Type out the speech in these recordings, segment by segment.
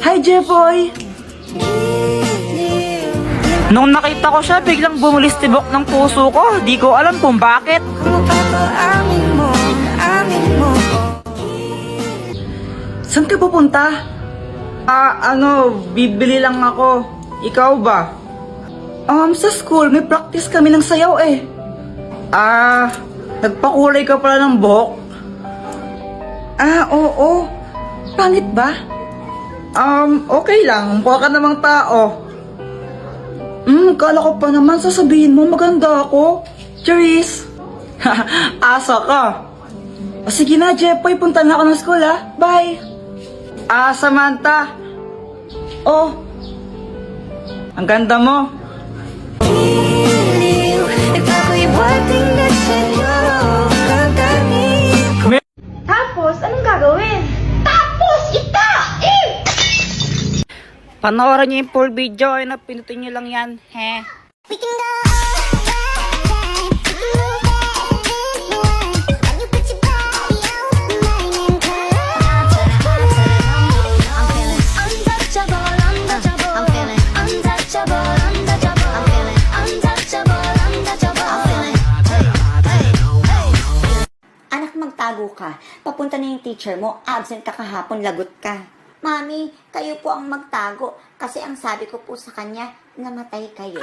Hi, Jeffoy! Nung nakita ko siya, biglang bumulistibok ng puso ko. Di ko alam kung bakit. Saan ka pupunta? Bibili lang ako. Ikaw ba? Sa school, may practice kami ng sayaw eh. Nagpakulay ka pala ng buhok? Oo. Pangit ba? Okay lang. Mukha ka namang tao. Kala ko pa naman sasabihin mo maganda ako. Cheers! Asa ka. Sige na, Jeffoy. Punta na ako ng school, ha? Bye! Samantha. Ang ganda mo. Tapos, anong gagawin? Tapos, kita! Panoorin niyo yung full video. Ay, napinutin niyo lang yan. He. Anak, magtago ka. Papunta na yung teacher mo. Absent ka kahapon, lagot ka. Mami, kayo po ang magtago. Kasi ang sabi ko po sa kanya, namatay kayo.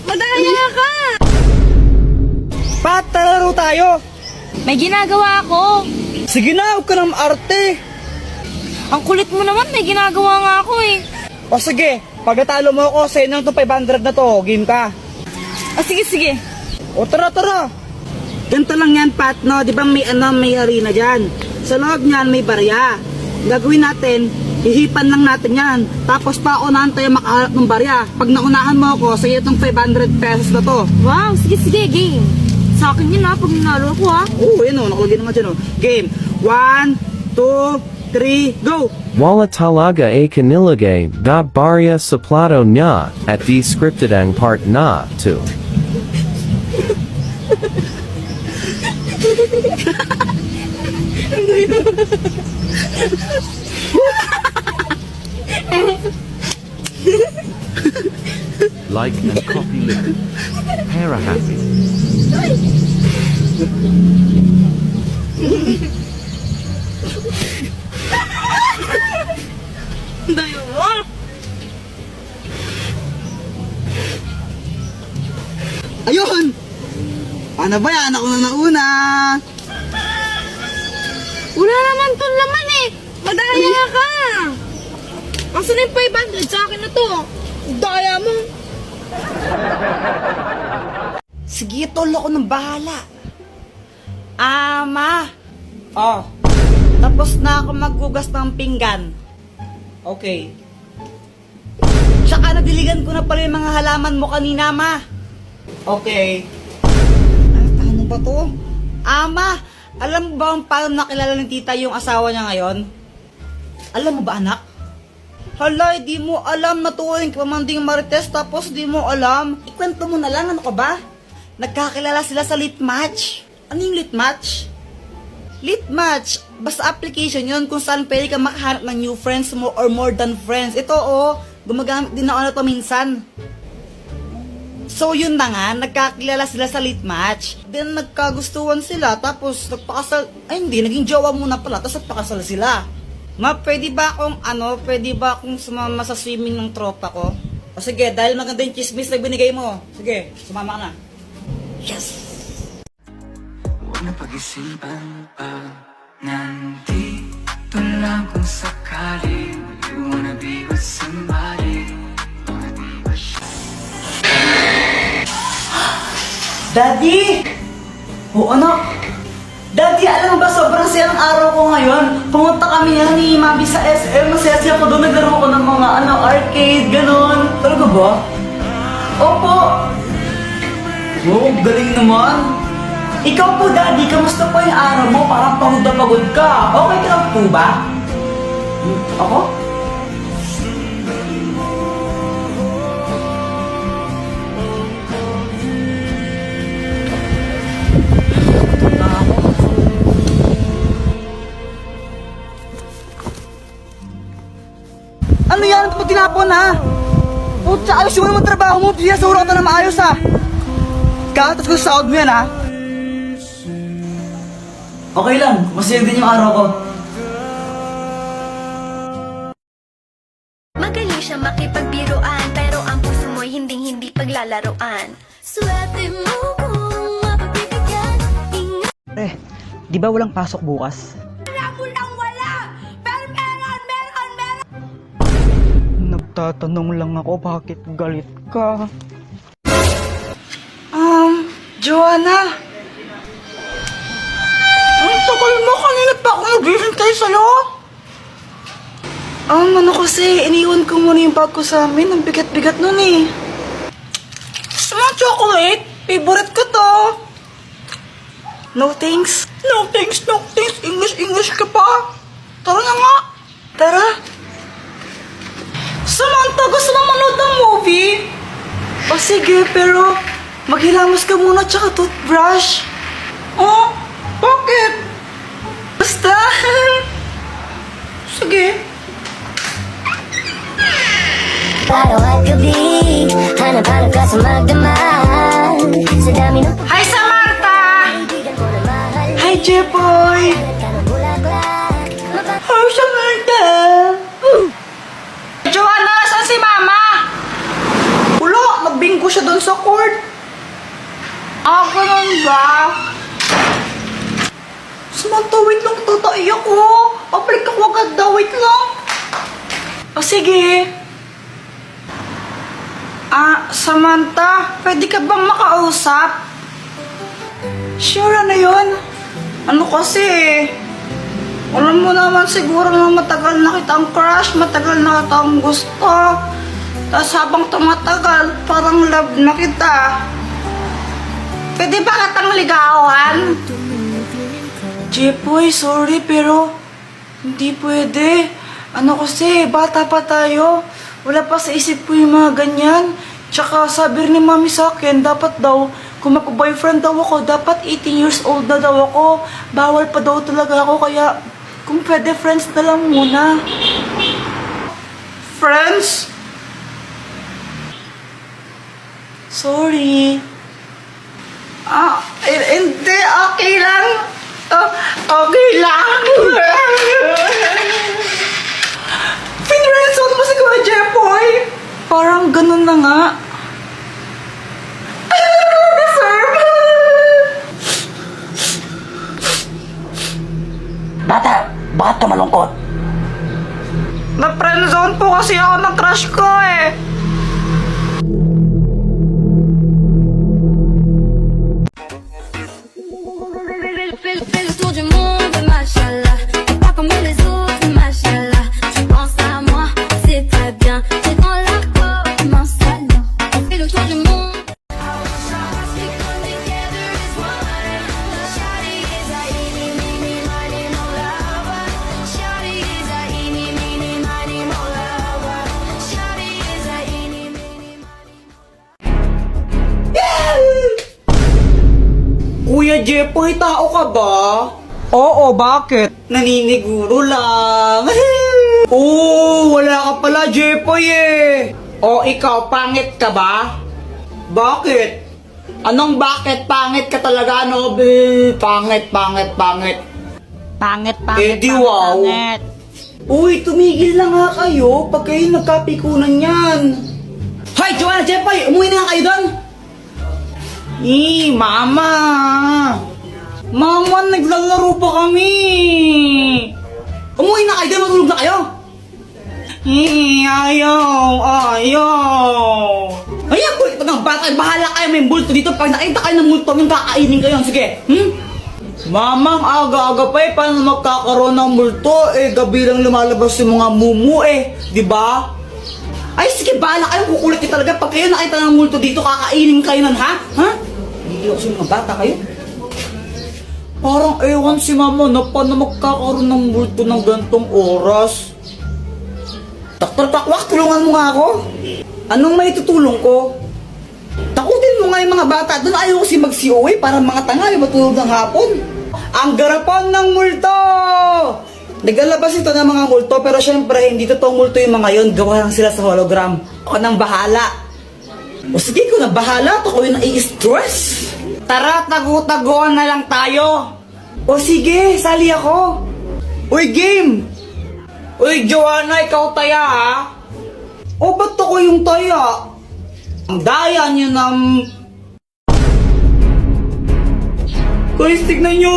Madaya ka! Pat, talaro tayo. May ginagawa ako. Sige na, huwag ka ng arte. Ang kulit mo naman, may ginagawa nga ako eh. O sige, pag natalo mo ako, sa'yo na itong 500 na to. Game ka. Sige. O tara. Ganito lang yan, Pat, no? Di ba may arena dyan? Sa loob niyan, may barya. Gagawin natin, hihipan lang natin yan. Tapos paunahan tayo makahanap ng barya. Pag naunahan mo ako, sa'yo itong 500 pesos na to. Wow, sige, game. Sa akin yun ha, pag ninalo ko ha. Oo, yun o, nakalagay naman dyan o. Game. 1, 2, 3, go! Wala talaga kanilagay da barya sa plato niya at di scripted ang part na to. Like and copy link. Para happy. Ayun! Paano ba yan? Ako na nauna! Wala naman to laman eh. Madaya ka. Asan na yung 500 sa akin na to? Daya mo. Sige, tol, ako nang bahala. Ama! Tapos na ako maghugas ng pinggan. Okay. Tsaka nadiligan ko na pala yung mga halaman mo kanina, ma. Okay. Paano ba to? Ama! Alam mo ba kung paano nakilala ng tita yung asawa niya ngayon? Alam mo ba, anak? Hala, di mo alam na tuwing pamanding marites tapos di mo alam. Ikwento mo na lang, ano ka ba? Nagkakilala sila sa lit match. Ano yung lit match? Lit match, basta application yun kung saan pwede ka makahanap ng new friends mo or more than friends. Ito gumagamit din ako na to minsan. So yun na nga, nagkakilala sila sa lit match. Then nagkagustuhan sila, tapos nagpakasal, hindi, naging jowa muna pala, tapos nagpakasal sila. Ma, pwede ba akong sumama sa swimming ng tropa ko? O sige, dahil maganda yung chismis na binigay mo. Sige, sumama ka na. Yes! Huwag na pag-isipan pa. Nandito lang kung sakali. You wanna be with somebody. Wanna be with Daddy! Oo, anak. Daddy, alam mo ba, sobrang saya ng araw ko ngayon. Pumunta kami yan ni Mami sa SM. Masaya ko doon. Naglaro ko ng mga arcade, ganon. Talaga ba? Opo. Oh, galing naman. Ikaw po, Daddy, kamusta po yung araw mo? Parang pagod na pagod ka. Okay ka lang po ba? Ako? maghapon ha. Putya, ayos mo naman trabaho mo. Sinasura ka na maayos ha. Gatas ko sa sahod mo yan ha. Okay lang, masaya din yung araw ko. Magaling siya makipagbiruan, pero ang puso mo'y hindi paglalaroan. Swerte mo kung mapagbibigyan. Pre, di ba walang pasok bukas? Nagtatanong lang ako bakit galit ka. Joanna. Ang tagal mo, kanina pa ako naghihintay sa'yo. Ano kasi, iniwan ko muna yung bag ko sa amin. Ang bigat-bigat nun eh. Mga chocolate, favorite ko to. No thanks. No thanks, no thanks. English ka pa. Tara na nga. Tara. Samantha, gusto mo manood ng movie? O sige, pero maghilamos ka muna tsaka toothbrush. Oh, bakit? Basta. Sige. Araw at gabi, hanap-hanap ka sa magdamag. Sa dami ng Hi, Samantha! kaibigan mo na mahal. Hi, Jepoy! Ka ng bulaklak. Hi, Samantha! Joanna, saan si Mama? Wala, nagbingko siya doon sa court. Ganun ba? Samantha, wait lang, tataiyak ko. Pabalik ako agad daw, wait lang. O sige. Samantha, pwede ka bang makausap? Sure, ano yun? Ano kasi alam mo naman siguro na matagal na kitang crush, matagal na kitang gusto. Tapos habang tumatagal, parang love na kita. Pwede ba kitang ligawan? Jepoy, sorry pero hindi pwede. Ano kasi, bata pa tayo. Wala pa sa isip ko yung mga ganyan. Tsaka sabi rin ni mami sa akin, dapat daw, kung magpo-boyfriend daw ako, dapat 18 years old na daw ako. Bawal pa daw talaga ako, kaya kung pwede, friends na lang muna. Friends? Sorry. Hindi, okay lang. Okay lang. Pinreson mo si Kuya Jepoy. Parang ganun na nga. Ano na deserve? Bata, bakit ka malungkot? Na-friendzone po kasi ako ng crush ko eh. Fais le tour du monde, machallah. T'es pas comme les autres, machallah. Tu penses à moi, c'est très bien. T'es dans la commence alors. On fait le tour du monde. Kuya Jepoy, tao ka ba? Oo, bakit? Naniniguro lang. Oo, wala ka pala, Jepoy eh. O ikaw, pangit ka ba? Bakit? Anong bakit? Pangit ka talaga, no? Pangit. Eh di wow. Uy, tumigil na nga kayo pag kayo nagkapikunan yan. Hoy, Joanna, Jepoy, umuwi na nga kayo doon. Mama! Mama, naglalaro pa kami! Umuwi na kayo, doon matulog na kayo! Ayaw! Ayaw, kulit pa ng bata, bahala kayo, may multo dito. Pag nakita kayo ng multo, yung kakainin kayo, sige! Mama, aga-aga pa eh, paano magkakaroon ng multo? Gabi lang lumalabas yung mga mumu di ba? Ay, sige, bahala kayo, kukulit kayo talaga. Pag kayo nakita ng multo dito, kakainin kayo nun, ha? Hindi ako sa mga bata kayo. Parang ewan si mama na paano magkakaroon ng multo ng gantong oras. Dr. Pakwak, tulungan mo nga ako. Anong may tutulong ko? Takutin mo nga yung mga bata. Doon ayaw kasi mag-COA para mga tanga yung matulog ng hapon. Ang garapan ng multo! Naglalabas ito ng mga multo pero syempre hindi totoong multo yung mga yon. Gawa lang sila sa hologram. Ako nang bahala. O sige, ko na bahala. Ako yung nai-stress. Tara, tago-tagoan na lang tayo. O sige, sali ako. Uy, game! Uy, Joanna, ikaw taya ha? O ba't ako yung taya? Ang daya niyo ng... Guys, tignan nyo!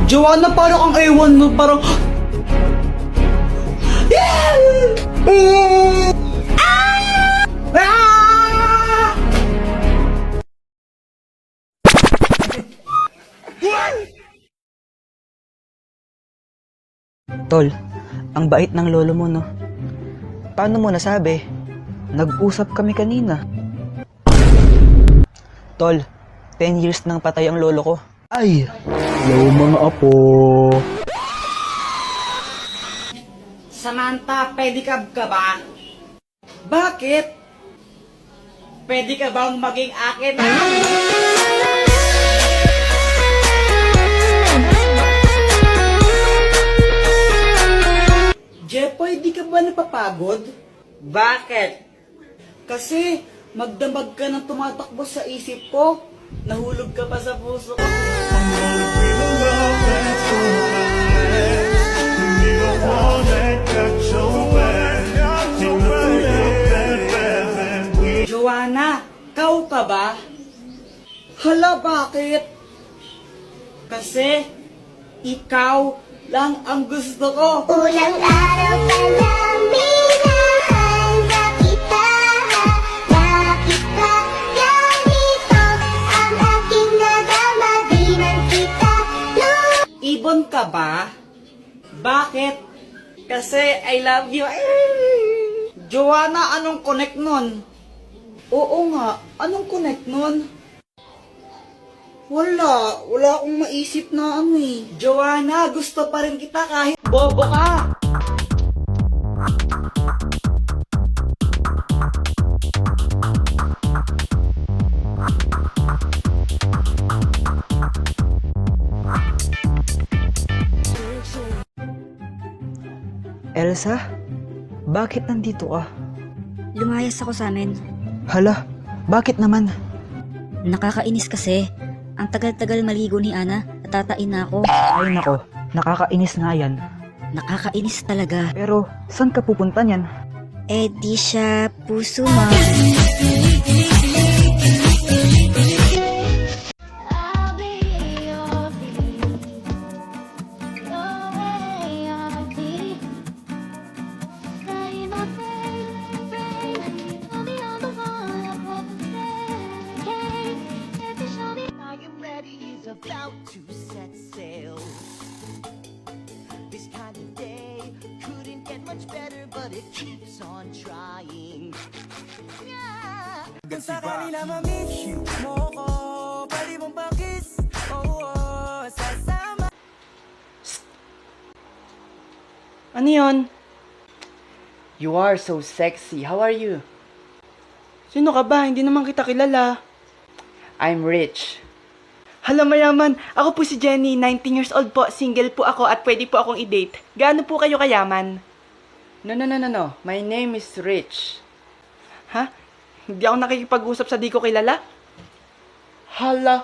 Joanna, parang ang ewan mo, parang... Tol, ang bait ng lolo mo, no? Paano mo nasabi? Nag-usap kami kanina. Tol, 10 years nang patay ang lolo ko. Ay, hello mga apo. Samantha, pedicab ka ba? Bakit? Pwede ka bang maging akin? Jepoy, di ka ba napapagod? Bakit? Kasi magdamag ka ng tumatakbo sa isip ko. Nahulog ka pa sa puso ko. Joanna, kau ka ba? Hala, bakit? Kasi ikaw lang ang gusto ko. Ulang araw pa lang binahanda kita. Bakit ba ganito ang aking nadama? Di man kita Ibon ka ba? Bakit? Kasi I love you. Joanna, anong connect nun? Oo nga, anong connect nun? Wala akong maisip na ano eh. Joanna, gusto pa rin kita kahit bobo ka. Elsa, bakit nandito ka? Lumayas ako sa amin. Hala, bakit naman? Nakakainis kasi. Ang tagal-tagal maligo ni Ana, natatain na ako. Ay nako, nakakainis nga yan. Nakakainis talaga. Pero, saan ka pupunta niyan? Eh di siya puso mo. About to set sail. This kind of day couldn't get much better, but it keeps on trying. Yeah. Kung sakali na ma-miss mo ko, pwede mong pang-kiss. Oh, sasama. Ano yun? You are so sexy. How are you? Sino ka ba? Hindi naman kita kilala. I'm rich. Hala mayaman, ako po si Jenny, 19 years old po, single po ako at pwede po akong i-date. Gaano po kayo kayaman? No. My name is Rich. Ha? Hindi ako nakikipag-usap sa di ko kilala? Hala,